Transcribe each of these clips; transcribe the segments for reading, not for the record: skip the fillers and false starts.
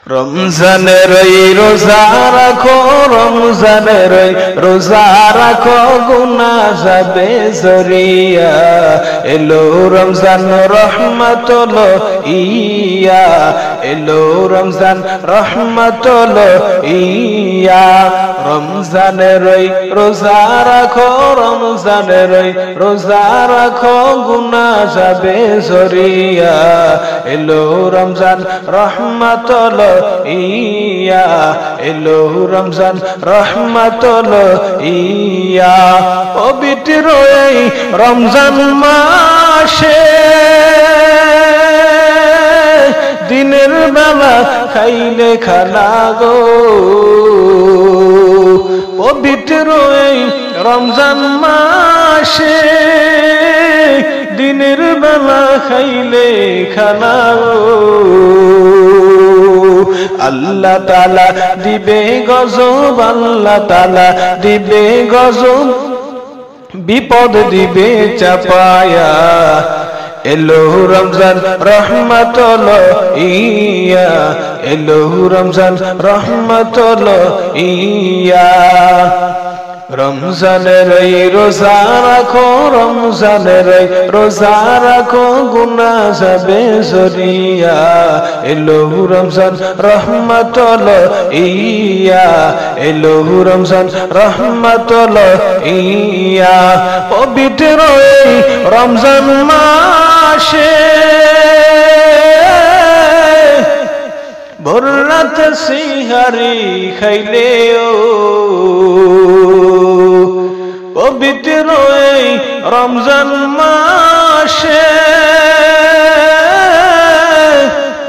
রমজানের রোজা রাখো, রমজানের রোজা রাখো, গুনাহ যাবে ঝরিয়া। এলো রমজান রহমাতুল ইয়া, এলো রমজান রহমাতুল ইয়া। রমজানের রোজা রাখো, রমজানের রোজা রাখো, গুনাহ যাবে ঝরিয়া। এলো রমজান রহমাতুল ইয়া, এলো রমজান রহমাতুল ইয়া। পবিত্র এই রমজান মাসে দিনের বেলা খাইলে খানা গো, পবিত্র এই রমজান মাসে দিনের বেলা খাইলে খানা গো। আল্লাহ তাআলা দিবে গজব, আল্লাহ তাআলা দিবে গজব, বিপদ দিবে চাপায়া। এলো রমজান রহমাতুল ইয়া, এলো রমজান রহমাতুল ইয়া। রমজানের রোজা রাখো, রমজানের রোজা রাখো, গুনাহ যাবে ঝরিয়া। এলো রমজান রহমাতুল ইয়া, এলো রমজান রহমাতুল ইয়া। পবিত্র এই রমজান মাসে ভোর রাত সিহারি খাইলেও, পবিত্র এই রমজান মাসে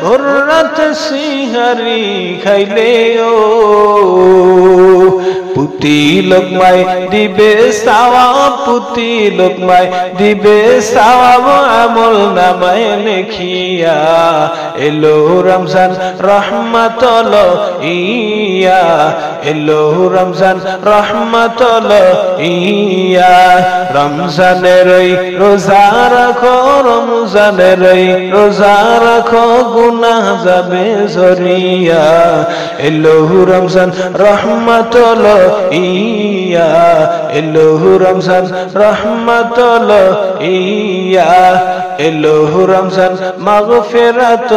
ভোর রাত সিহারি খাইলেও, পুতি লোকমায় দিবে সওয়াব, পুতি লোকমায় দিবে সওয়াব, আমল নামায় লিখিয়া। এলো রমজান রহমাতুল ইয়া, এলো রমজান রহমাতুল ইয়া। রমজানের রোজা রাখো, রমজানের রোজা রাখো, গুনাহ যাবে ঝরিয়া। এলো রমজান রহমাতুল ইয়া, এলো রমজান রহমাতুল ইয়া। এলো রমজান মাগফিরাত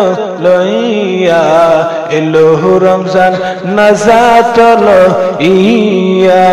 লইয়া, এলো রমজান নাজাতুল ইয়া।